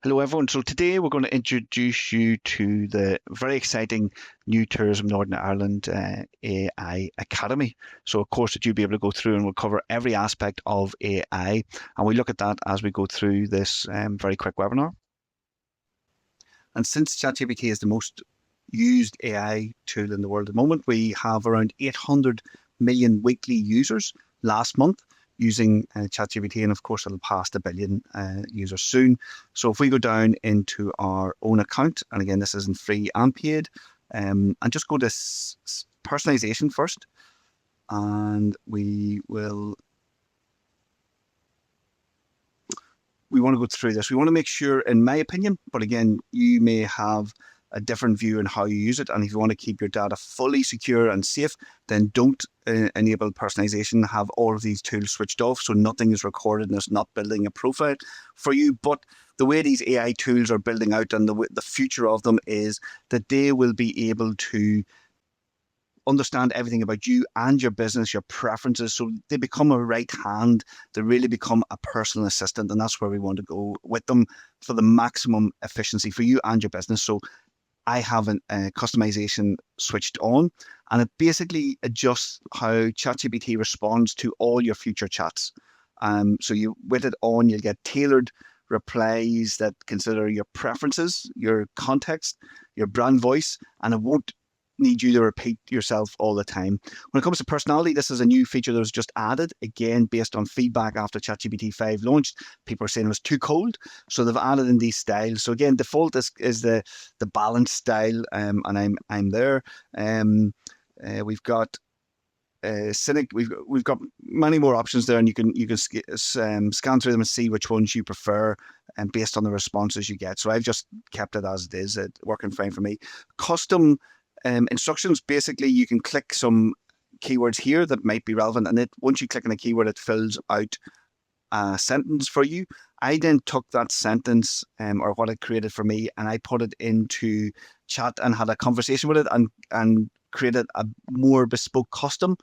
Hello everyone. So today we're going to introduce you to the very exciting new Tourism Northern Ireland AI Academy. So a course that you'll be able to go through, and we'll cover every aspect of AI, and we look at that as we go through this very quick webinar. And since ChatGPT is the most used AI tool in the world at the moment, we have around 800 million weekly users last month using ChatGPT, and of course it'll pass the billion users soon. So if we go down into our own account, and again this isn't free and paid, and just go to personalization first, and we want to go through this. We want to make sure, in my opinion, but again you may have a different view on how you use it, and if you want to keep your data fully secure and safe, then don't enable personalization. Have all of these tools switched off so nothing is recorded and it's not building a profile for you. But the way these AI tools are building out, and the future of them, is that they will be able to understand everything about you and your business, your preferences. So they become a right hand. They really become a personal assistant, and that's where we want to go with them for the maximum efficiency for you and your business. So I have a customization switched on, and it basically adjusts how ChatGPT responds to all your future chats. So with it on, you'll get tailored replies that consider your preferences, your context, your brand voice, and it won't need you to repeat yourself all the time. When it comes to personality, this is a new feature that was just added, again, based on feedback after ChatGPT 5 launched. People are saying it was too cold, so they've added in these styles. So again, default is the balanced style, and I'm there. We've got cynic. We've got many more options there, and you can scan through them and see which ones you prefer, and based on the responses you get. So I've just kept it as it is, working fine for me. Custom instructions, basically you can click some keywords here that might be relevant, and once you click on a keyword, it fills out a sentence for you. I then took that sentence or what it created for me, and I put it into chat and had a conversation with it, and created a more bespoke custom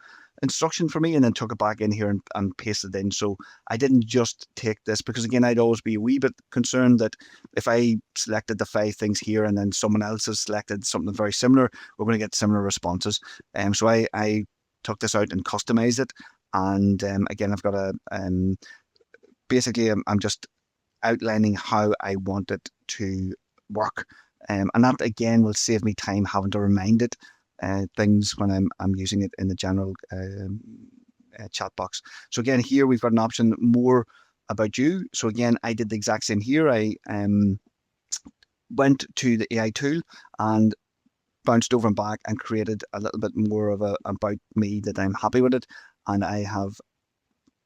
instruction for me, and then took it back in here and pasted it in. So I didn't just take this, because again I'd always be a wee bit concerned that if I selected the 5 things here and then someone else has selected something very similar, we're going to get similar responses. So I took this out and customized it, and again I've got a basically I'm just outlining how I want it to work, and that again will save me time having to remind it things when I'm using it in the general chat box. So again, here we've got an option more about you. So again, I did the exact same here. I went to the AI tool and bounced over and back and created a little bit more of a about me, that I'm happy with it, and I have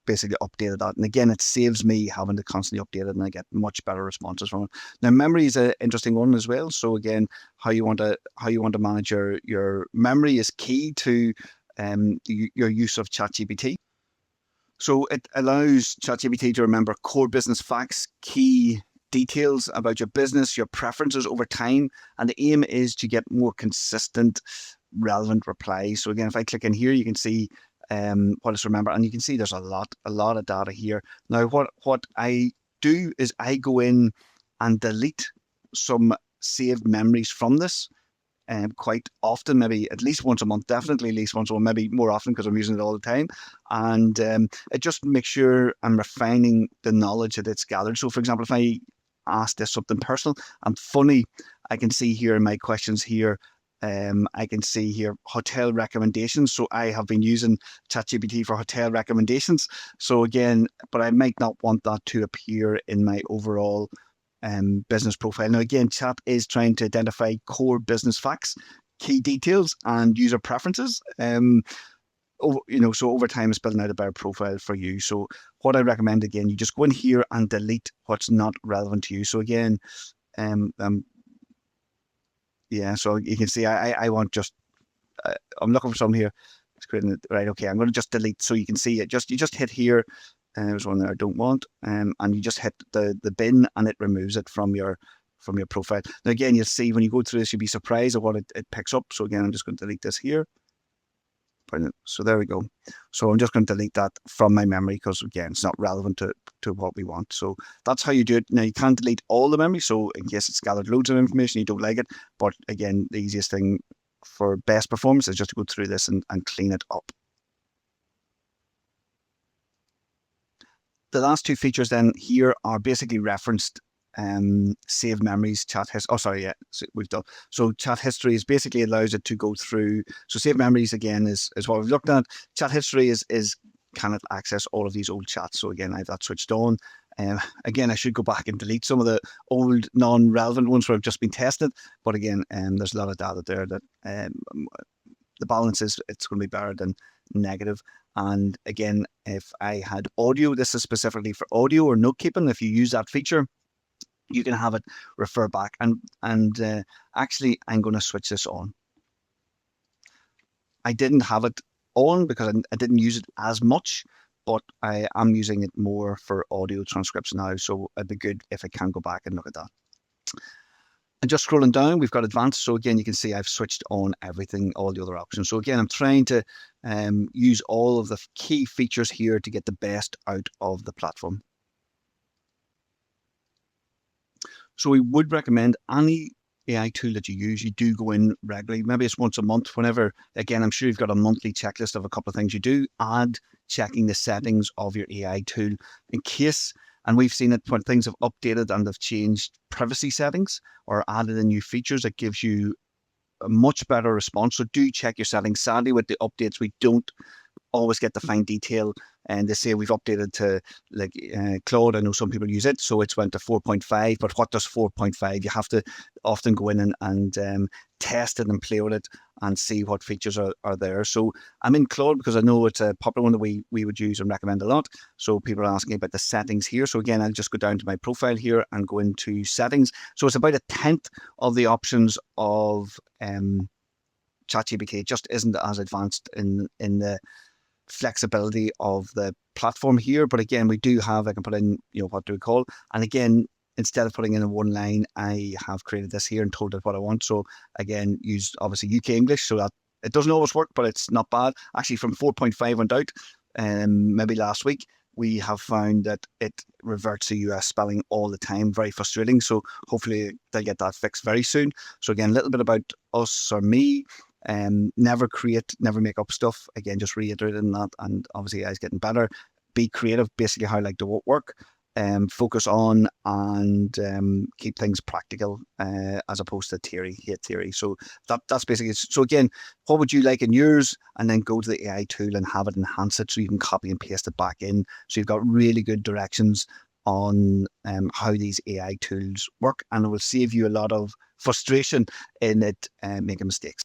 basically updated that. And again, it saves me having to constantly update it, and I get much better responses from it. Now, memory is an interesting one as well. So again, how you want to manage your memory is key to your use of ChatGPT. So it allows ChatGPT to remember core business facts, key details about your business, your preferences over time, and the aim is to get more consistent, relevant replies. So again, if I click in here, you can see what is remember, and you can see there's a lot of data here. Now what I do is I go in and delete some saved memories from this quite often, maybe at least once a month, definitely at least once a month, maybe more often because I'm using it all the time. And it just makes sure I'm refining the knowledge that it's gathered. So for example, if I ask this something personal and funny, I can see here in my questions here, I can see here hotel recommendations. So I have been using ChatGPT for hotel recommendations. So again, but I might not want that to appear in my overall business profile. Now again, Chat is trying to identify core business facts, key details, and user preferences. So over time it's building out a better profile for you. So what I recommend, again, you just go in here and delete what's not relevant to you. So again, yeah, so you can see I want just I'm looking for something here. It's creating it right. Okay, I'm going to just delete, so you can see it. You just hit here. There's one there I don't want, and you just hit the bin, and it removes it from your profile. Now again, you'll see when you go through this, you'll be surprised at what it picks up. So again, I'm just going to delete this here. Brilliant. So there we go. So I'm just going to delete that from my memory because again, it's not relevant to what we want. So that's how you do it. Now you can't delete all the memory. So in case it's gathered loads of information, you don't like it. But again, the easiest thing for best performance is just to go through this and clean it up. The last two features then here are basically referenced save memories, chat history. Oh, sorry, yeah, so we've done. So chat history is basically allows it to go through. So save memories again is what we've looked at. Chat history is can it access all of these old chats. So again, I have that switched on. Again, I should go back and delete some of the old non-relevant ones where I've just been tested. But again, there's a lot of data there that the balance is it's going to be better than negative. And again, if I had audio, this is specifically for audio or note keeping. If you use that feature, you can have it refer back. And actually, I'm going to switch this on. I didn't have it on because I didn't use it as much, but I am using it more for audio transcription now. So it'd be good if I can go back and look at that. And just scrolling down, we've got advanced. So again, you can see I've switched on everything, all the other options. So again, I'm trying to use all of the key features here to get the best out of the platform. So we would recommend any AI tool that you use, you do go in regularly. Maybe it's once a month, whenever, again, I'm sure you've got a monthly checklist of a couple of things you do. Add checking the settings of your AI tool in case, and we've seen it when things have updated and they've changed privacy settings or added in new features, it gives you a much better response. So do check your settings. Sadly, with the updates, we don't always get the fine detail, and they say we've updated to like Claude. I know some people use it, so it's went to 4.5, but what does 4.5? You have to often go in and test it and play with it and see what features are there. So I'm in Claude because I know it's a popular one that we would use and recommend a lot. So people are asking about the settings here. So again, I'll just go down to my profile here and go into settings. So it's about a tenth of the options of ChatGPT. It just isn't as advanced in the flexibility of the platform here. But again, we do have, I can put in, what do we call? And again, instead of putting in a one line, I have created this here and told it what I want. So again, use obviously UK English so that it doesn't always work, but it's not bad. Actually, from 4.5 went out, maybe last week, we have found that it reverts to US spelling all the time. Very frustrating. So hopefully they'll get that fixed very soon. So again, a little bit about us or me. Never make up stuff. Again, just reiterating that, and obviously AI is getting better. Be creative, basically how I like to work. Focus on and keep things practical as opposed to theory, hate theory. So that's basically it. So again, what would you like in yours? And then go to the AI tool and have it enhance it so you can copy and paste it back in. So you've got really good directions on how these AI tools work, and it will save you a lot of frustration in it making mistakes.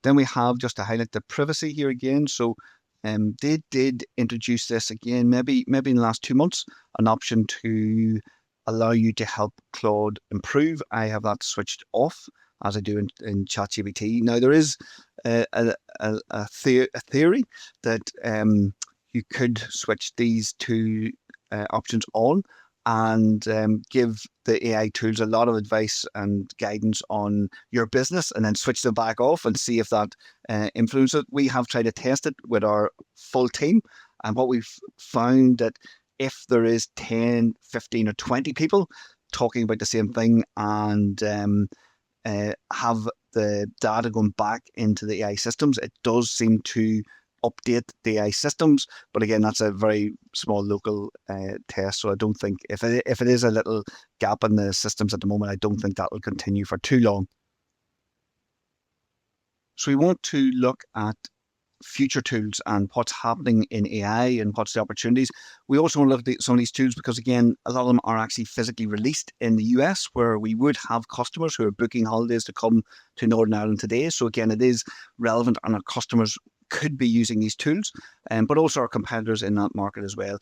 Then we have, just to highlight the privacy here again. So they did introduce this again, maybe in the last 2 months, an option to allow you to help Claude improve. I have that switched off as I do in ChatGPT. Now there is a theory that you could switch these two options on and give the AI tools a lot of advice and guidance on your business, and then switch them back off and see if that influences it. We have tried to test it with our full team, and what we've found that if there is 10, 15 or 20 people talking about the same thing and have the data going back into the AI systems, it does seem to update the AI systems. But again, that's a very small local test, so I don't think if it is a little gap in the systems at the moment, I don't think that will continue for too long. So we want to look at future tools and what's happening in AI and what's the opportunities. We also want to look at some of these tools because, again, a lot of them are actually physically released in the US, where we would have customers who are booking holidays to come to Northern Ireland today. So again, it is relevant, and our customers could be using these tools, but also our competitors in that market as well.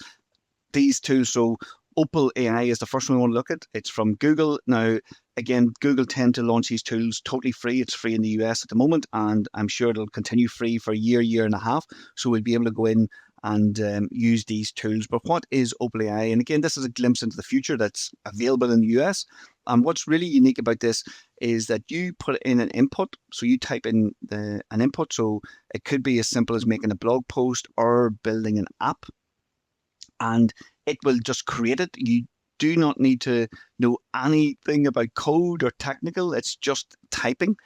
These tools, so Opal AI is the first one we want to look at. It's from Google. Now, again, Google tend to launch these tools totally free. It's free in the US at the moment, and I'm sure it'll continue free for a year and a half. So we'll be able to go in and use these tools. But what is Opal AI? And again, this is a glimpse into the future that's available in the US. And what's really unique about this is that you put in an input. So you type in an input. So it could be as simple as making a blog post or building an app, and it will just create it. You do not need to know anything about code or technical. It's just typing.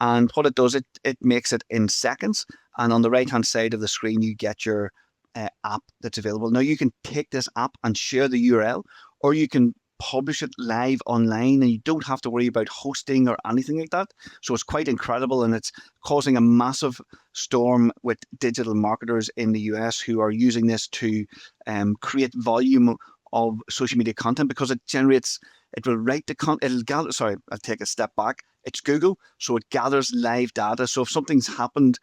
And what it does, it makes it in seconds. And on the right hand side of the screen, you get your app that's available. Now you can take this app and share the URL, or you can publish it live online, and you don't have to worry about hosting or anything like that. So it's quite incredible, and it's causing a massive storm with digital marketers in the US who are using this to create volume of social media content, because it will write the content, it'll gather, sorry, I'll take a step back. It's Google, so it gathers live data. So if something's happened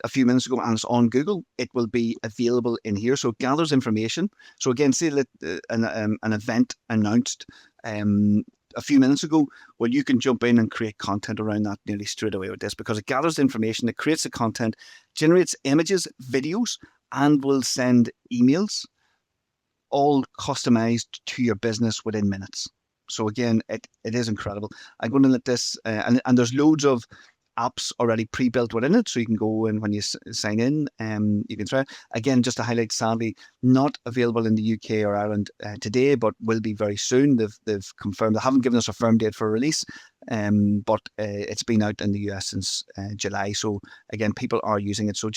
a few minutes ago and it's on Google, it will be available in here. So it gathers information. So again, say that an event announced a few minutes ago, well, you can jump in and create content around that nearly straight away with this, because it gathers information, it creates the content, generates images, videos, and will send emails, all customized to your business within minutes. So again, it is incredible. I'm going to let this, and there's loads of apps already pre-built within it, so you can go and when you sign in, you can try it. Again, just to highlight, sadly, not available in the UK or Ireland today, but will be very soon. They've confirmed. They haven't given us a firm date for release, but it's been out in the US since July. So again, people are using it. So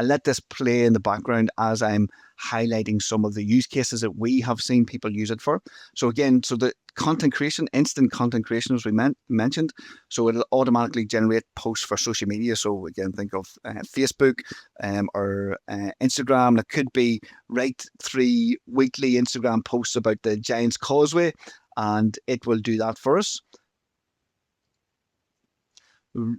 I let this play in the background as I'm highlighting some of the use cases that we have seen people use it for. So again, so the content creation, instant content creation, as we mentioned. So it'll automatically generate posts for social media. So again, think of Facebook or Instagram. It could be write 3 weekly Instagram posts about the Giants Causeway, and it will do that for us.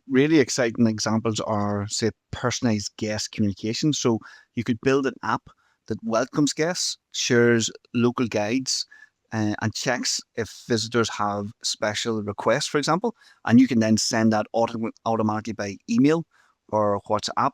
Really exciting examples are, say, personalized guest communication. So you could build an app that welcomes guests, shares local guides, and checks if visitors have special requests, for example, and you can then send that automatically by email or WhatsApp.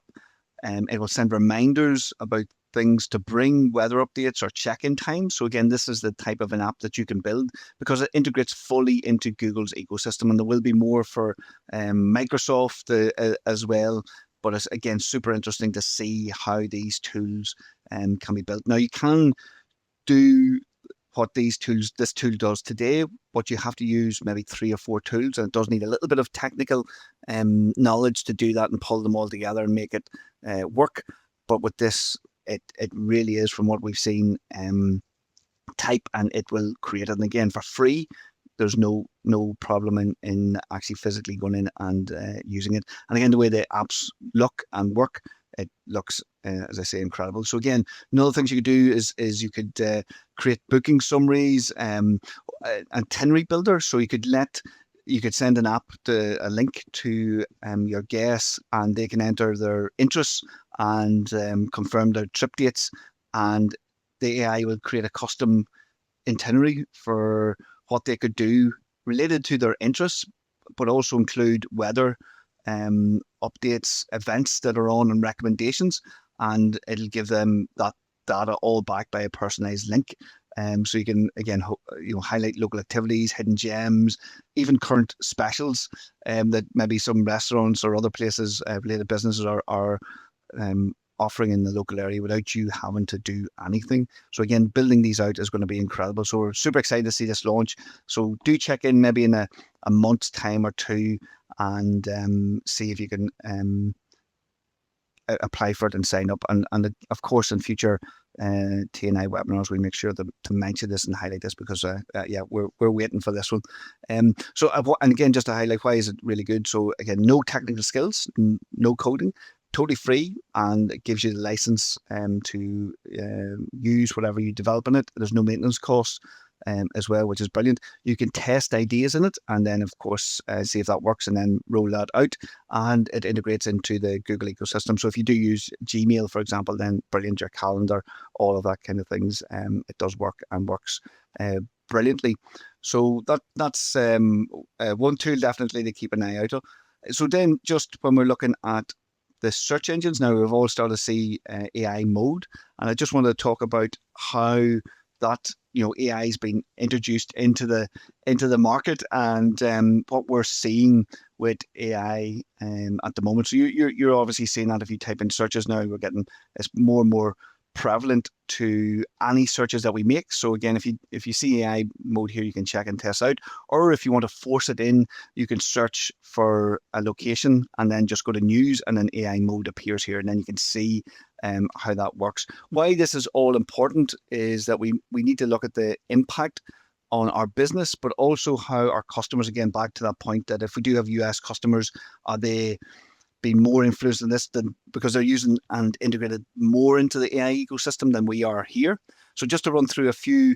It will send reminders about things to bring, weather updates, or check-in times. So again, this is the type of an app that you can build, because it integrates fully into Google's ecosystem, and there will be more for Microsoft as well. But it's, again, super interesting to see how these tools can be built. Now, you can do what this tool does today, but you have to use maybe 3 or 4 tools, and it does need a little bit of technical knowledge to do that and pull them all together and make it work. But with this, it really is, from what we've seen, type and it will create it. And again, for free, there's no problem in actually physically going in and using it. And again, the way the apps look and work, it looks, as I say, incredible. So again, another things you could do is you could create booking summaries, itinerary builder. So you could send an app a link to your guests, and they can enter their interests and confirm their trip dates, and the AI will create a custom itinerary for what they could do related to their interests, but also include weather updates, events that are on, and recommendations, and it'll give them that data all back by a personalized link. So you can, again, highlight local activities, hidden gems, even current specials that maybe some restaurants or other places, related businesses are offering in the local area without you having to do anything. So again, building these out is going to be incredible. So we're super excited to see this launch. So do check in maybe in a month's time or two, and see if you can apply for it and sign up. And of course, in future TNI webinars, we make sure to mention this and highlight this, because yeah, we're waiting for this one. And again, just to highlight, why is it really good? So again, no technical skills, no coding, totally free, and it gives you the license to use whatever you develop in it. There's no maintenance costs as well, which is brilliant. You can test ideas in it, and then of course see if that works, and then roll that out. And it integrates into the Google ecosystem. So if you do use Gmail, for example, then brilliant, your calendar, all of that kind of things, it does work and works brilliantly. So that's one tool definitely to keep an eye out of. So then, just when we're looking at the search engines, now we've all started to see AI mode, and I just wanted to talk about how that AI has been introduced into the market, and what we're seeing with AI at the moment. So you're obviously seeing that if you type in searches now, it's more and more prevalent to any searches that we make. So again, if you see AI mode here, you can check and test out. Or if you want to force it in, you can search for a location and then just go to news, and then AI mode appears here, and then you can see how that works. Why this is all important is that we need to look at the impact on our business, but also how our customers, again, back to that point that if we do have US customers, are they being more influenced in this than because they're using and integrated more into the AI ecosystem than we are here? So just to run through a few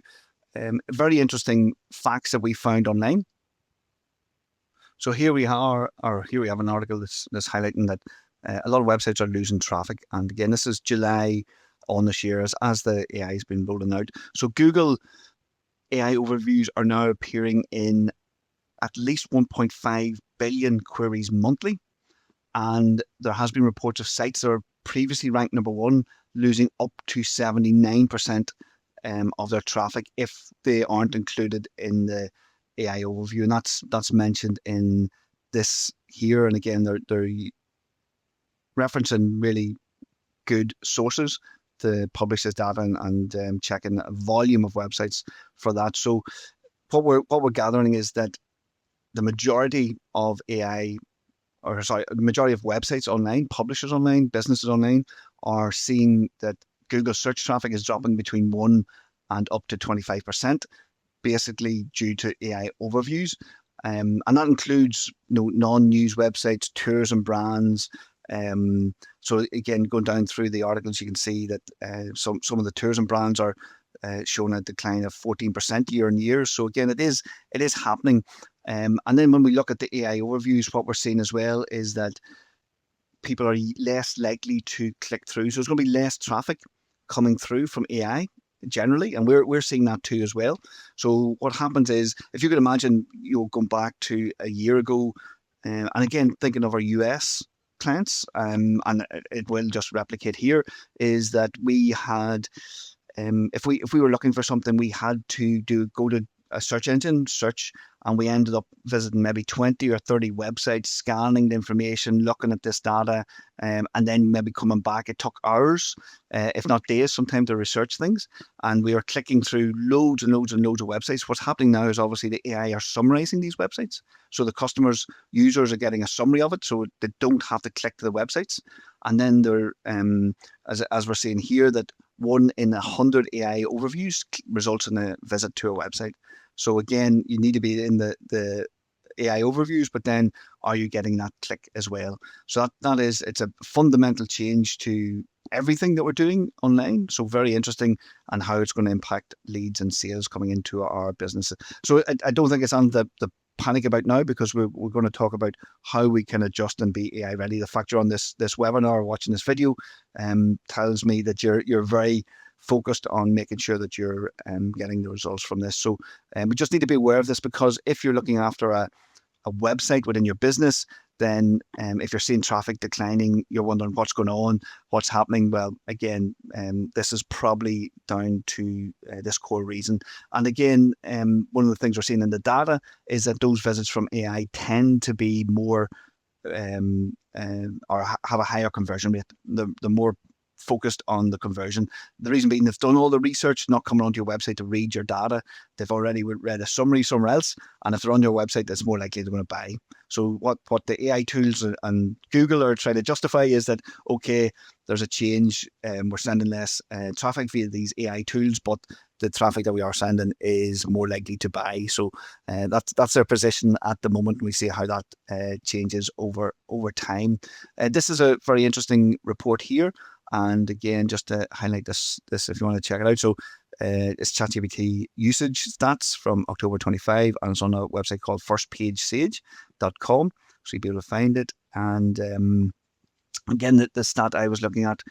very interesting facts that we found online. So here we have an article that's highlighting that a lot of websites are losing traffic. And again, this is July on this year as the AI has been rolling out. So Google AI overviews are now appearing in at least 1.5 billion queries monthly. And there has been reports of sites that are previously ranked number one losing up to 79% of their traffic if they aren't included in the AI overview. And that's mentioned in this here. And again, they're referencing really good sources to publish this data and checking a volume of websites for that. So what we're gathering is that the majority of AI, or sorry, the majority of websites online, publishers online, businesses online, are seeing that Google search traffic is dropping between 1 and up to 25%, basically due to AI overviews. And that includes non-news websites, tours and brands. So again, going down through the articles, you can see that some of the tours and brands are showing a decline of 14% year on year. So again, it is happening. And then when we look at the AI overviews, what we're seeing as well is that people are less likely to click through. So there's going to be less traffic coming through from AI generally, and we're seeing that too as well. So what happens is, if you could imagine, going back to a year ago, and again thinking of our US clients, and it will just replicate here, is that we had, if we were looking for something, we had to go to a search engine search, and we ended up visiting maybe 20 or 30 websites, scanning the information, looking at this data, and then maybe coming back. It took hours, if not days, sometimes to research things. And we are clicking through loads and loads and loads of websites. What's happening now is obviously the AI are summarizing these websites. So the users are getting a summary of it, so they don't have to click to the websites. And then they're, as we're seeing here, that 1 in 100 AI overviews results in a visit to a website. So again, you need to be in the AI overviews, but then are you getting that click as well? So it's a fundamental change to everything that we're doing online. So very interesting, and how it's going to impact leads and sales coming into our business. So I don't think it's on the panic about now, because we're going to talk about how we can adjust and be AI ready. The fact you're on this webinar, watching this video, tells me that you're very focused on making sure that you're getting the results from this. So we just need to be aware of this, because if you're looking after a website within your business, then if you're seeing traffic declining, you're wondering what's going on, what's happening. Well, again, this is probably down to this core reason. And again, one of the things we're seeing in the data is that those visits from AI tend to be more or have a higher conversion rate. The more focused on the conversion. The reason being, they've done all the research, not coming onto your website to read your data. They've already read a summary somewhere else, and if they're on your website, that's more likely they're going to buy. So what the AI tools and Google are trying to justify is that, okay, there's a change, we're sending less traffic via these AI tools, but the traffic that we are sending is more likely to buy. So that's their position at the moment. We see how that changes over time. This is a very interesting report here. And again, just to highlight this if you want to check it out. So it's ChatGPT usage stats from October 25, and it's on a website called firstpagesage.com. So you'll be able to find it. And again, the stat I was looking at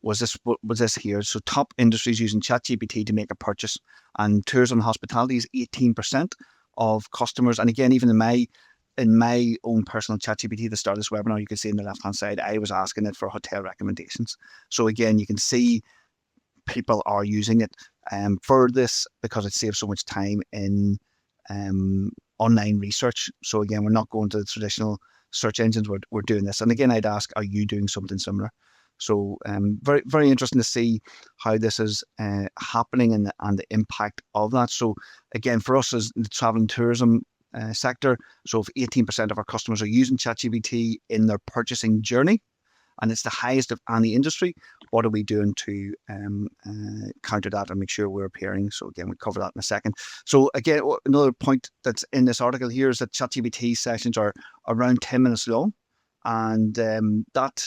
was this here. So top industries using ChatGPT to make a purchase, and tours and hospitality is 18% of customers. And again, even in my own personal ChatGPT at the start of this webinar, you can see in the left-hand side, I was asking it for hotel recommendations. So again, you can see people are using it for this because it saves so much time in online research. So again, we're not going to the traditional search engines. We're doing this. And again, I'd ask, are you doing something similar? So very, very interesting to see how this is happening and the impact of that. So again, for us as the travel and tourism sector, so if 18% of our customers are using ChatGPT in their purchasing journey, and it's the highest of any industry, what are we doing to counter that and make sure we're appearing? So again, we'll cover that in a second. So again, another point that's in this article here is that ChatGPT sessions are around 10 minutes long. And that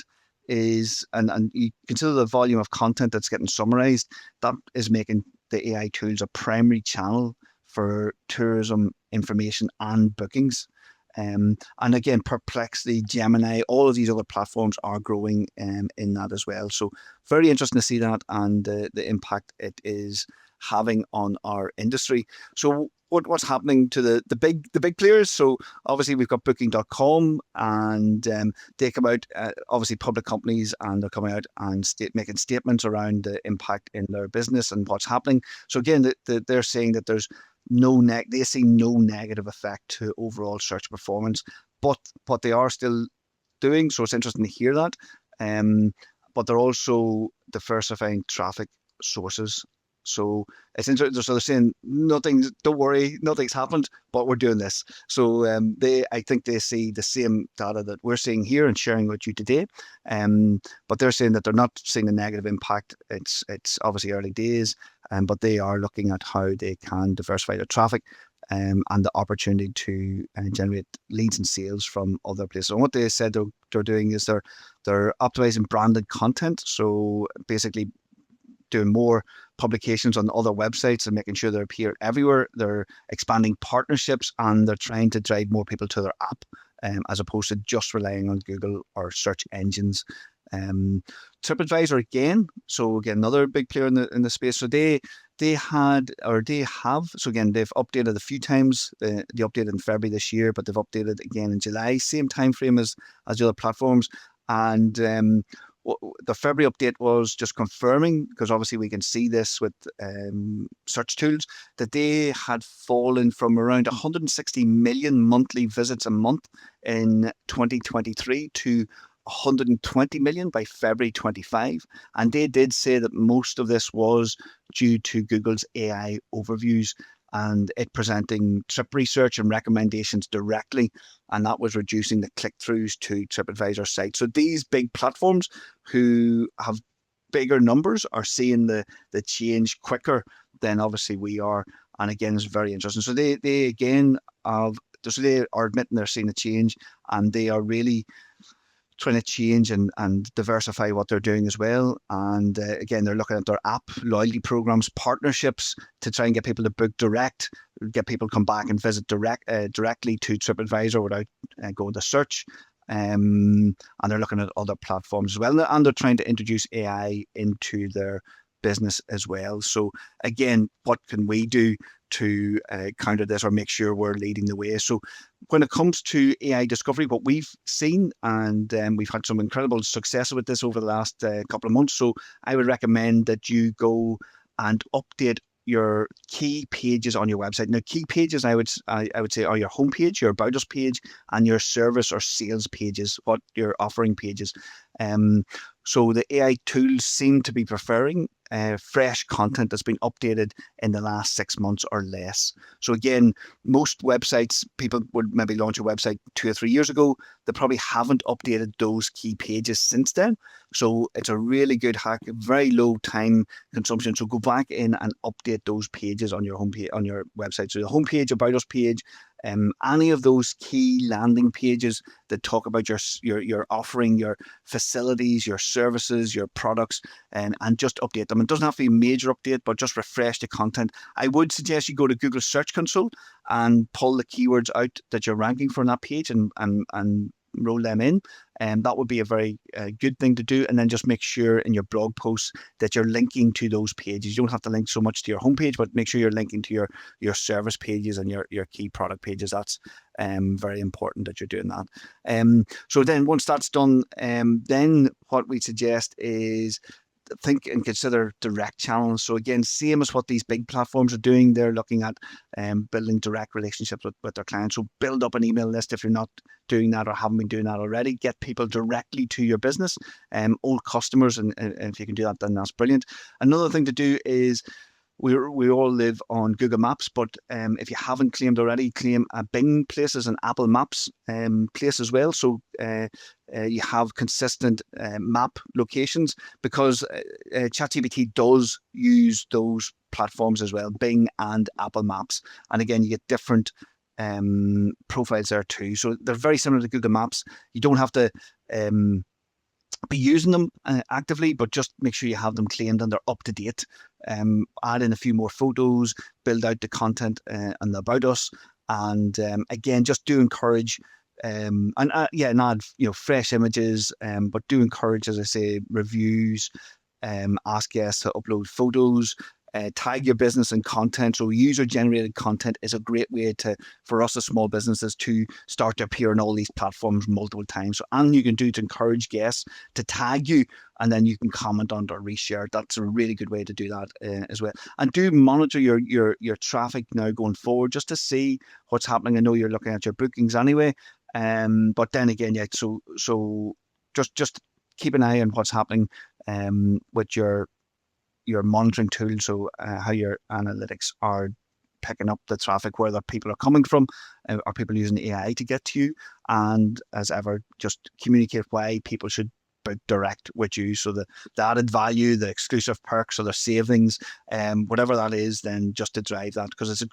is, and you consider the volume of content that's getting summarized, that is making the AI tools a primary channel for tourism information and bookings. And again, Perplexity, Gemini, all of these other platforms are growing in that as well. So very interesting to see that and the impact it is having on our industry. So what's happening to the big players? So obviously we've got Booking.com, and they come out, obviously public companies, and they're coming out and making statements around the impact in their business and what's happening. So again, they're saying that there's they see no negative effect to overall search performance, but what they are still doing, so it's interesting to hear that, but they're also diversifying traffic sources. So it's interesting. So they're saying don't worry, nothing's happened, but we're doing this. So I think they see the same data that we're seeing here and sharing with you today. But they're saying that they're not seeing a negative impact. It's obviously early days, but they are looking at how they can diversify their traffic and the opportunity to generate leads and sales from other places. And what they said they're doing is they're optimizing branded content. So basically doing more publications on other websites and making sure they appear everywhere. They're expanding partnerships, and they're trying to drive more people to their app as opposed to just relying on Google or search engines. TripAdvisor again. So again, another big player in the space. So they have. So again, they've updated a few times. They updated in February this year, but they've updated again in July, same time frame as the other platforms. And the February update was just confirming, because obviously we can see this with search tools, that they had fallen from around 160 million monthly visits a month in 2023 to 120 million by February 25. And they did say that most of this was due to Google's AI overviews and it presenting trip research and recommendations directly, and that was reducing the click-throughs to TripAdvisor site. So these big platforms who have bigger numbers are seeing the change quicker than obviously we are, and again, it's very interesting. So they again so they are admitting they're seeing a change, and they are really trying to change and diversify what they're doing as well. And again, they're looking at their app, loyalty programs, partnerships to try and get people to book direct, get people to come back and visit directly to TripAdvisor without going to search. And they're looking at other platforms as well. And they're trying to introduce AI into their business as well. So again, what can we do to counter this or make sure we're leading the way? So when it comes to AI discovery, what we've seen, and we've had some incredible success with this over the last couple of months. So I would recommend that you go and update your key pages on your website. Now, key pages, I would say, are your homepage, your About Us page, and your service or sales pages, what your offering pages. So the AI tools seem to be preferring fresh content that's been updated in the last 6 months or less. So again, most websites, people would maybe launch a website 2 or 3 years ago. They probably haven't updated those key pages since then. So it's a really good hack, very low time consumption. So go back in and update those pages on your homepage, on your website. So the homepage, About Us page, any of those key landing pages that talk about your offering, your facilities, your services, your products, and just update them. It doesn't have to be a major update, but just refresh the content. I would suggest you go to Google Search Console and pull the keywords out that you're ranking for on that page and roll them in. And that would be a very good thing to do. And then just make sure in your blog posts that you're linking to those pages. You don't have to link so much to your homepage, but make sure you're linking to your service pages and your key product pages. That's very important that you're doing that. So then once that's done, then what we suggest is think and consider direct channels. So again, same as what these big platforms are doing, they're looking at building direct relationships with their clients. So build up an email list if you're not doing that or haven't been doing that already. Get people directly to your business, old customers, and if you can do that, then that's brilliant. Another thing to do is we all live on Google Maps, but if you haven't claimed already, claim a Bing place as an Apple Maps place as well. So you have consistent map locations, because ChatGPT does use those platforms as well, Bing and Apple Maps. And again, you get different profiles there too. So they're very similar to Google Maps. You don't have to be using them actively, but just make sure you have them claimed and they're up to date. Add in a few more photos, build out the content and about us, and again, just do encourage and add fresh images, but do encourage, as I say, reviews. Ask guests to upload photos. Tag your business in content. So user-generated content is a great way for us as small businesses to start to appear on all these platforms multiple times. So, and you can do to encourage guests to tag you, and then you can comment on it or reshare. That's a really good way to do that as well. And do monitor your traffic now going forward, just to see what's happening. I know you're looking at your bookings anyway, but then again, yeah. So just keep an eye on what's happening with your monitoring tool, so how your analytics are picking up the traffic, where the people are coming from. Are people using AI to get to you? And as ever, just communicate why people should book direct with you. So the added value, the exclusive perks, or the savings, whatever that is, then just to drive that, because it's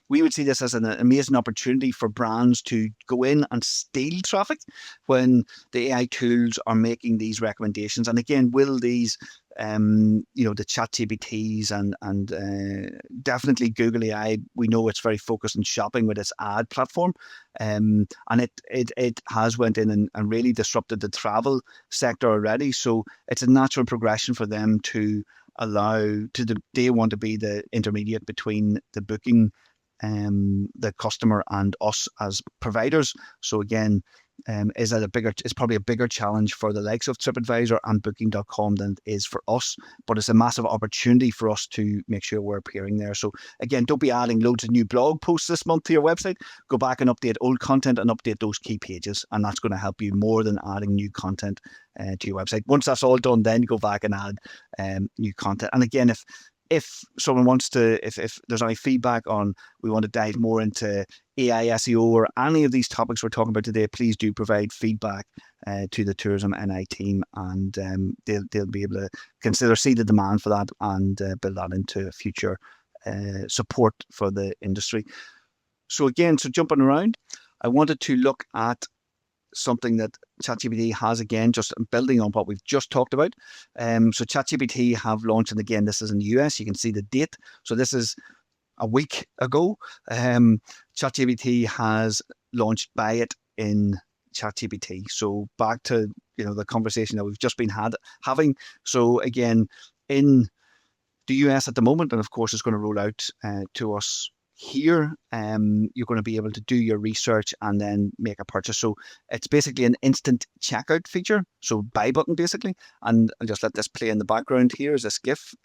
we would see this as an amazing opportunity for brands to go in and steal traffic when the AI tools are making these recommendations. And again, will these the ChatGPTs and definitely Google AI, we know it's very focused on shopping with its ad platform, and it has went in and really disrupted the travel sector already. So it's a natural progression for them to they want to be the intermediate between the booking, the customer, and us as providers. So again, it's probably a bigger challenge for the likes of TripAdvisor and Booking.com than it is for us, but it's a massive opportunity for us to make sure we're appearing there. So again, don't be adding loads of new blog posts this month to your website. Go back and update old content and update those key pages, and that's going to help you more than adding new content to your website. Once that's all done, then go back and add new content. And again, if someone wants to, if there's any feedback on, we want to dive more into AI SEO or any of these topics we're talking about today, please do provide feedback to the TourismNI team, and they'll be able to see the demand for that and build that into future support for the industry. So again, jumping around, I wanted to look at something that ChatGPT has, again, just building on what we've just talked about. So ChatGPT have launched, and again, this is in the US. You can see the date. So this is a week ago. ChatGPT has launched Buy It in ChatGPT. So back to the conversation that we've just been having. So again, in the US at the moment, and of course it's going to roll out to us here, you're going to be able to do your research and then make a purchase. So it's basically an instant checkout feature, so buy button basically. And I'll just let this play in the background here as a GIF.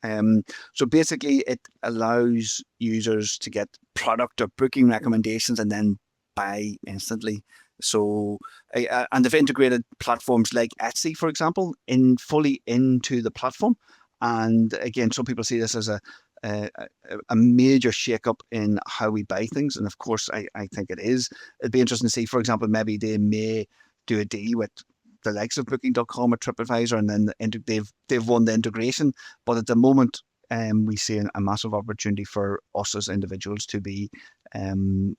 So basically it allows users to get product or booking recommendations and then buy instantly. So and they've integrated platforms like Etsy, for example, fully into the platform. And again, some people see this as a major shake-up in how we buy things, and of course I think it is. It'd be interesting to see, for example, maybe they may do a deal with the likes of Booking.com or TripAdvisor, and then they've won the integration. But at the moment, we see a massive opportunity for us as individuals to be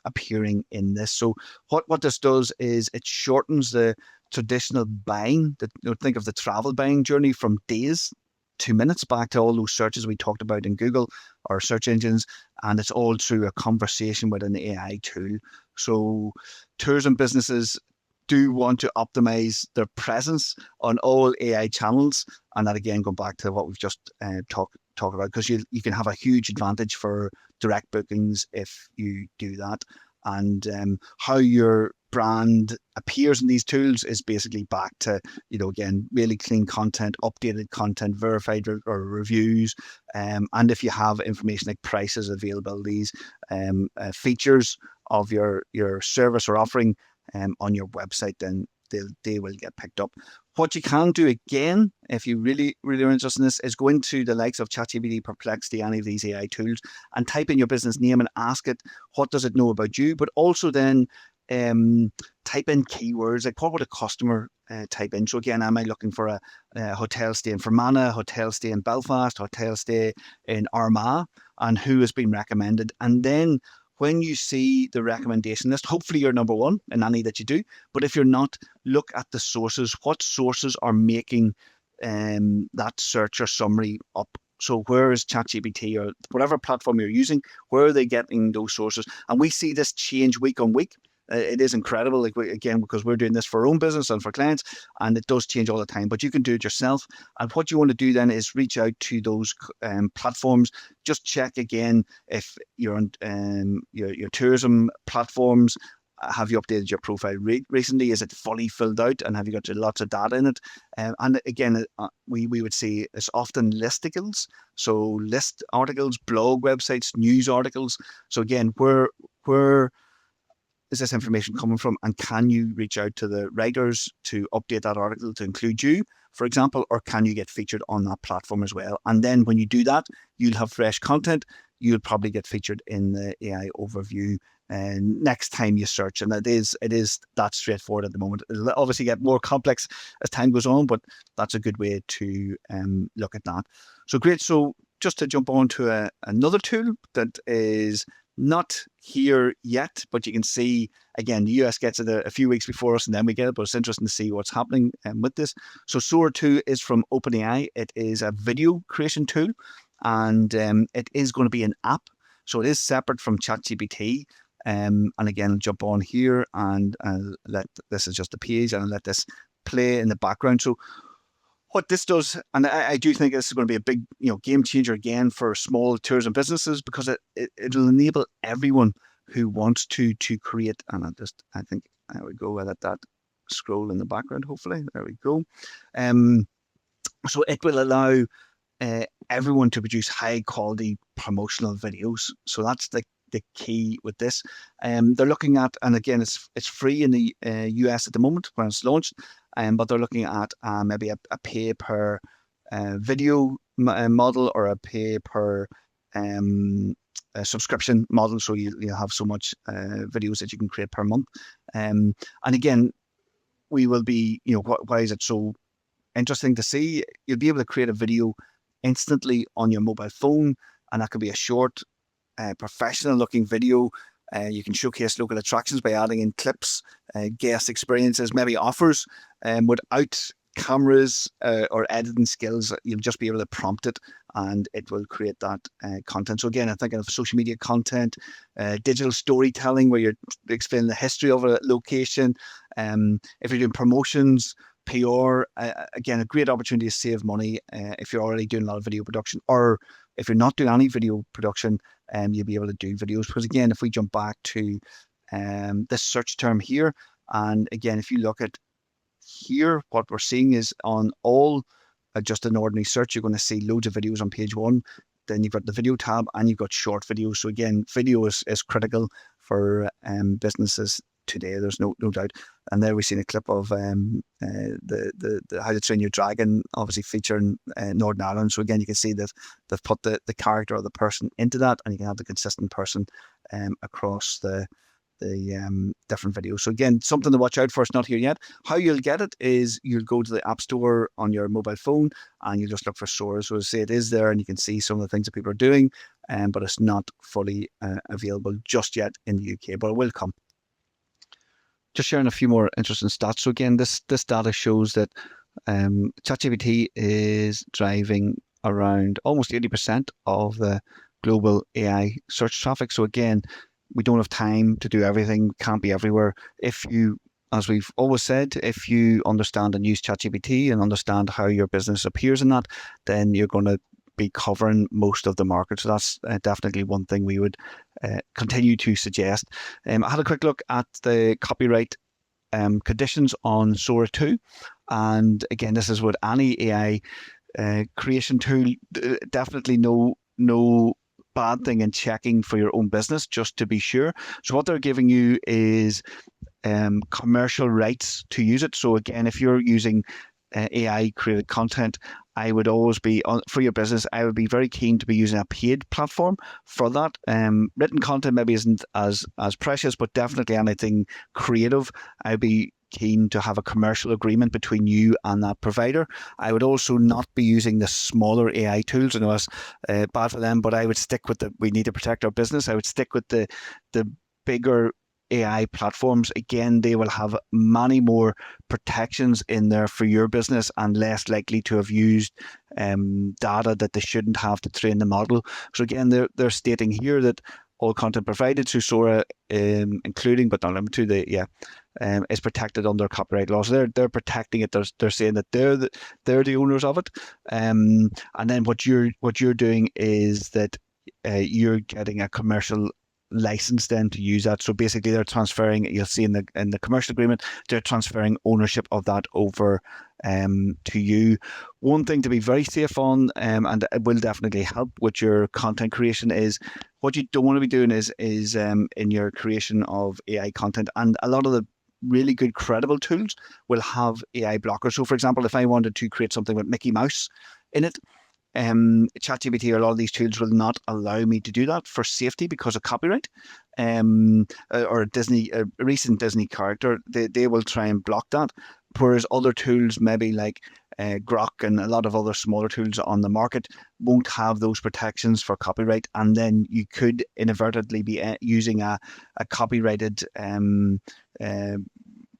appearing in this. So what this does is it shortens the traditional buying. Think of the travel buying journey from days 2 minutes, back to all those searches we talked about in Google or search engines, and it's all through a conversation with an AI tool. So tourism businesses do want to optimize their presence on all AI channels, and that again, going back to what we've just talked about, because you can have a huge advantage for direct bookings if you do that. And how your brand appears in these tools is basically back to, again, really clean content, updated content, verified or reviews. And if you have information like prices, availabilities, features of your service or offering on your website, then they will get picked up. What you can do again, if you really are interested in this, is go into the likes of ChatGPT, Perplexity, any of these AI tools, and type in your business name and ask it, what does it know about you? But also then type in keywords, like what would a customer type in? So again, am I looking for a hotel stay in Fermanagh, hotel stay in Belfast, hotel stay in Armagh, and who has been recommended? And then when you see the recommendation list, hopefully you're number one in any that you do. But if you're not, look at the sources. What sources are making that search or summary up? So where is ChatGPT or whatever platform you're using, where are they getting those sources? And we see this change week on week. It is incredible, again, because we're doing this for our own business and for clients, and it does change all the time. But you can do it yourself. And what you want to do then is reach out to those platforms. Just check again if you're on your tourism platforms. Have you updated your profile recently? Is it fully filled out, and have you got lots of data in it? And again, we would say it's often listicles, so list articles, blog websites, news articles. So again, where is this information coming from, and can you reach out to the writers to update that article to include you, for example, or can you get featured on that platform as well? And then when you do that, you'll have fresh content. You'll probably get featured in the AI overview next time you search, and it is that straightforward at the moment. It'll obviously get more complex as time goes on, but that's a good way to look at that. So great. So just to jump on to another tool that is not here yet, but you can see, again, the US gets it a few weeks before us, and then we get it, but it's interesting to see what's happening with this. So Sora 2 is from Opal AI. It is a video creation tool, and it is going to be an app. So it is separate from ChatGPT. And again, I'll jump on here and this is just a page, and I'll let this play in the background. So what this does, and I do think this is going to be a big, game changer again for small tourism businesses, because it'll enable everyone who wants to create. And I think there we go. I let that scroll in the background. Hopefully, there we go. So it will allow everyone to produce high quality promotional videos. So that's the key with this. They're looking at, and again, it's free in the US at the moment when it's launched. But they're looking at maybe a pay per video model, or a pay per a subscription model. So you have so much videos that you can create per month. And again, we will be, why is it so interesting to see? You'll be able to create a video instantly on your mobile phone, and that could be a short, professional looking video. You can showcase local attractions by adding in clips, guest experiences, maybe offers, without cameras or editing skills. You'll just be able to prompt it, and it will create that content. So again, I'm thinking of social media content, digital storytelling, where you're explaining the history of a location. If you're doing promotions, PR, again, a great opportunity to save money if you're already doing a lot of video production, or if you're not doing any video production, you'll be able to do videos. Because again, if we jump back to this search term here, and again, if you look at here, what we're seeing is on all just an ordinary search, you're going to see loads of videos on page one. Then you've got the video tab, and you've got short videos. So again, video is critical for businesses today. There's no doubt. And there we've seen a clip of the How to Train Your Dragon, obviously featuring Northern Ireland. So again, you can see that they've put the character of the person into that, and you can have the consistent person across the different videos. So again, something to watch out for. It's not here yet. How you'll get it is you'll go to the App Store on your mobile phone, and you just look for Sora. So say it is there, and you can see some of the things that people are doing, but it's not fully available just yet in the UK, but it will come. Just sharing a few more interesting stats. So again, this data shows that ChatGPT is driving around almost 80% of the global AI search traffic. So again, we don't have time to do everything, can't be everywhere. If you, as we've always said, if you understand and use ChatGPT and understand how your business appears in that, then you're going to be covering most of the market. So that's definitely one thing we would continue to suggest. I had a quick look at the copyright conditions on Sora 2. And again, this is what any AI creation tool, definitely no bad thing in checking for your own business just to be sure. So what they're giving you is commercial rights to use it. So again, if you're using AI created content, I would always be for your business. I would be very keen to be using a paid platform for that. Written content maybe isn't as precious, but definitely anything creative, I'd be keen to have a commercial agreement between you and that provider. I would also not be using the smaller AI tools. I know it's bad for them, but I would stick with we need to protect our business. I would stick with the bigger AI platforms. Again, they will have many more protections in there for your business and less likely to have used data that they shouldn't have to train the model. So again, they're stating here that all content provided through Sora, including but not limited to is protected under copyright laws. So they're protecting it. They're saying that they're the owners of it. And then what you're doing is that you're getting a commercial license then to use that. So basically they're transferring, you'll see in the commercial agreement, they're transferring ownership of that over to you. One thing to be very safe on, and it will definitely help with your content creation, is what you don't want to be doing is in your creation of AI content, and a lot of the really good credible tools will have AI blockers. So for example, if I wanted to create something with Mickey Mouse in it, ChatGPT or a lot of these tools will not allow me to do that for safety because of copyright. Or a recent Disney character, they will try and block that. Whereas other tools, maybe like Grok and a lot of other smaller tools on the market, won't have those protections for copyright. And then you could inadvertently be using a copyrighted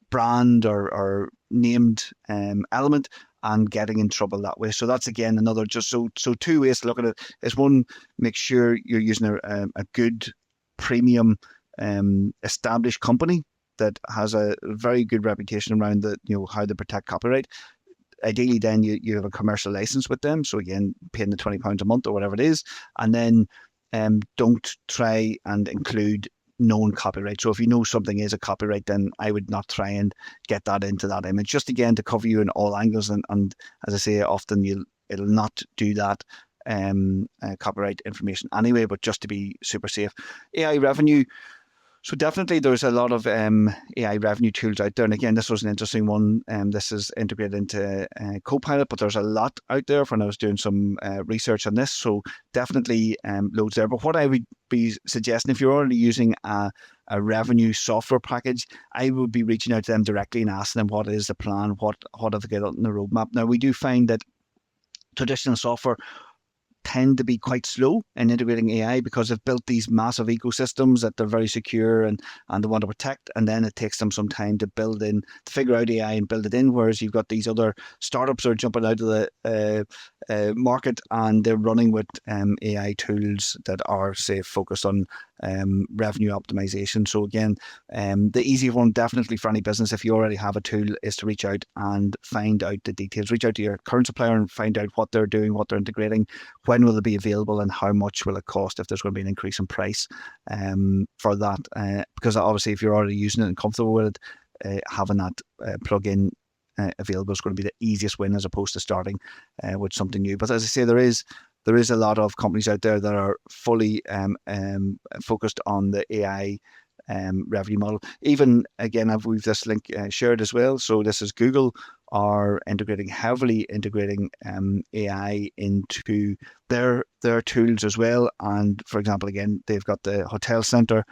brand or named element and getting in trouble that way. So that's again another just so two ways to look at it is one, make sure you're using a good premium established company that has a very good reputation around how they protect copyright. Ideally then you have a commercial license with them. So again, paying the £20 a month or whatever it is, and then don't try and include known copyright. So if you know something is a copyright, then I would not try and get that into that image, just again to cover you in all angles. And as I say, often it'll not do that copyright information anyway, but just to be super safe. AI revenue. So definitely there's a lot of AI revenue tools out there. And again, this was an interesting one. This is integrated into Copilot, but there's a lot out there when I was doing some research on this. So definitely loads there. But what I would be suggesting, if you're already using a revenue software package, I would be reaching out to them directly and asking them what is the plan, what have they got on the roadmap. Now, we do find that traditional software tend to be quite slow in integrating AI because they've built these massive ecosystems that they're very secure and they want to protect, and then it takes them some time to figure out AI and build it in, whereas you've got these other startups that are jumping out of the market and they're running with AI tools that are, say, focused on revenue optimization. So again, the easy one definitely for any business, if you already have a tool, is to reach out and find out the details. Reach out to your current supplier and find out what they're doing, what they're integrating, when will it be available, and how much will it cost if there's going to be an increase in price for that. Because obviously if you're already using it and comfortable with it, having that plugin available is going to be the easiest win as opposed to starting with something new. But as I say, there is a lot of companies out there that are fully focused on the AI revenue model. Even again, we've this link shared as well. So this is Google are heavily integrating AI into their tools as well. And for example, again, they've got the hotel center,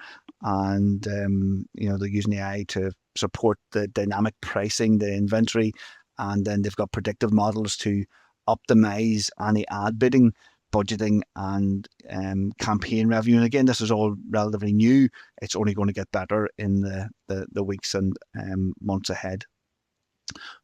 and they're using AI to support the dynamic pricing, the inventory, and then they've got predictive models to optimize any ad bidding, budgeting, and campaign revenue. And again, this is all relatively new. It's only going to get better in the weeks and months ahead.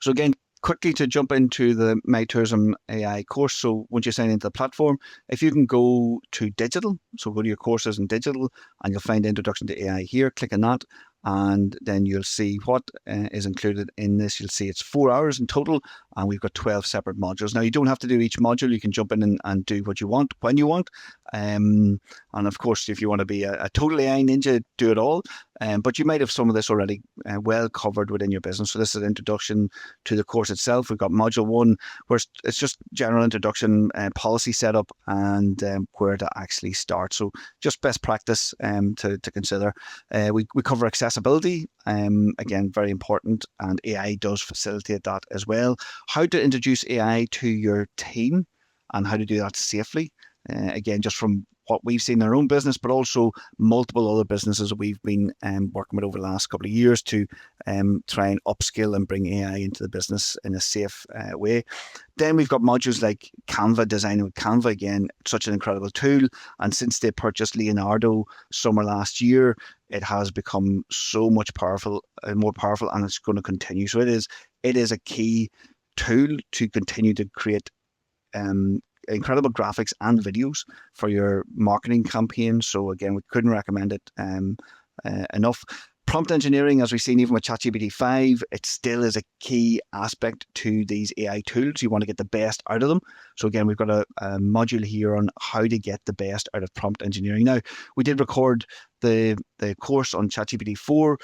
So again, quickly to jump into the MyTourismNI course. So once you sign into the platform, if you can go to digital, so go to your courses in digital, and you'll find Introduction to AI here, click on that, and then you'll see what is included in this. You'll see it's 4 hours in total, and we've got 12 separate modules. Now, you don't have to do each module. You can jump in and do what you want when you want. And of course, if you want to be a total AI ninja, do it all. But you might have some of this already well covered within your business. So this is an introduction to the course itself. We've got module 1, where it's just general introduction, policy setup, and where to actually start. So just best practice to consider. We cover accessibility, again, very important, and AI does facilitate that as well. How to introduce AI to your team and how to do that safely. Again, just from what we've seen in our own business, but also multiple other businesses that we've been working with over the last couple of years to try and upskill and bring AI into the business in a safe way. Then we've got modules like Canva, designing with Canva. Again, such an incredible tool. And since they purchased Leonardo summer last year, it has become so much more powerful, and it's going to continue. So it is a key tool to continue to create incredible graphics and videos for your marketing campaigns. So again, we couldn't recommend it enough. Prompt engineering, as we've seen even with ChatGPT 5, it still is a key aspect to these AI tools. You want to get the best out of them. So again, we've got a module here on how to get the best out of prompt engineering. Now, we did record the course on ChatGPT 4.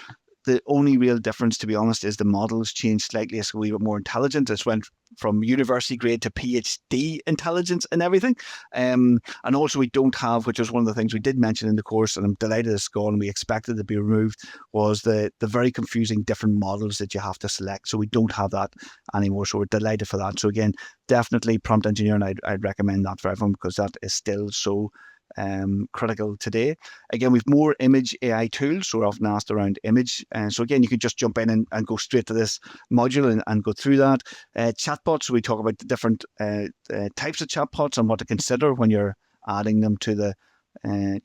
The only real difference, to be honest, is the models changed slightly. It's a wee bit more intelligent. It's went from university grade to PhD intelligence and everything. And also we don't have, which was one of the things we did mention in the course, and I'm delighted it's gone, we expected it to be removed, was the very confusing different models that you have to select. So we don't have that anymore. So we're delighted for that. So again, definitely prompt engineering, I'd recommend that for everyone, because that is still so critical today. Again, we've more image AI tools, so we're often asked around image. So again, you could just jump in and go straight to this module and go through that. Chatbots, so we talk about the different types of chatbots and what to consider when you're adding them to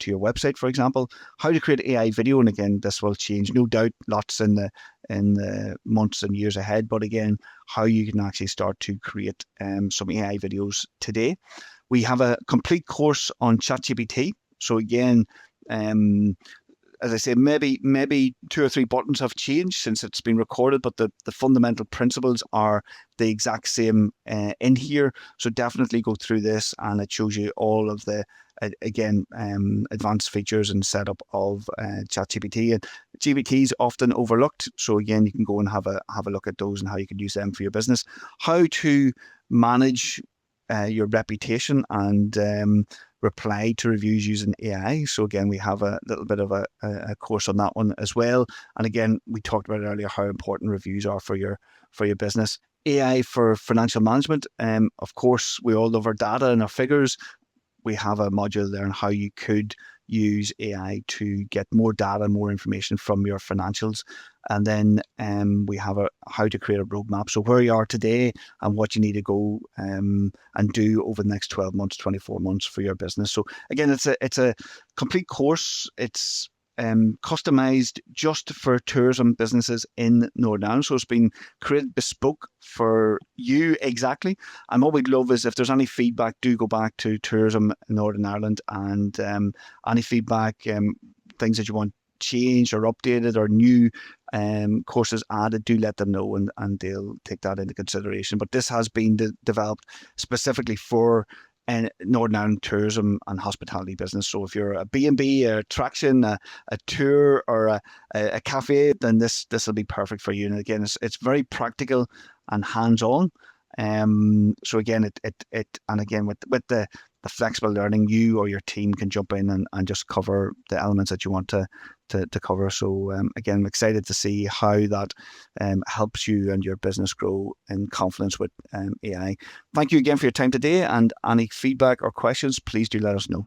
your website, for example. How to create AI video, and again, this will change, no doubt, lots in the months and years ahead. But again, how you can actually start to create some AI videos today. We have a complete course on ChatGPT. So again, as I say, maybe 2 or 3 buttons have changed since it's been recorded, but the fundamental principles are the exact same in here. So definitely go through this, and it shows you all of the advanced features and setup of ChatGPT. And GPT is often overlooked, so again, you can go and have a look at those and how you can use them for your business. How to manage your reputation and reply to reviews using AI. So again, we have a little bit of a course on that one as well. And again, we talked about earlier how important reviews are for your business. AI for financial management. Of course, we all love our data and our figures. We have a module there on how you could use AI to get more data, more information from your financials. And then we have how to create a roadmap. So where you are today and what you need to go and do over the next 12 months, 24 months for your business. So again, it's a complete course. It's customized just for tourism businesses in Northern Ireland. So it's been created bespoke for you exactly. And what we'd love is if there's any feedback, do go back to Tourism in Northern Ireland, and any feedback, things that you want changed or updated or new courses added, do let them know, and they'll take that into consideration. But this has been developed specifically for Northern Ireland tourism and hospitality business. So if you're a B&B, a attraction, a tour, or a cafe, then this will be perfect for you. And again, it's very practical and hands-on. So again, and again with the flexible learning, you or your team can jump in and just cover the elements that you want to cover. So again, I'm excited to see how that helps you and your business grow in confidence with AI. Thank you again for your time today, and any feedback or questions, please do let us know.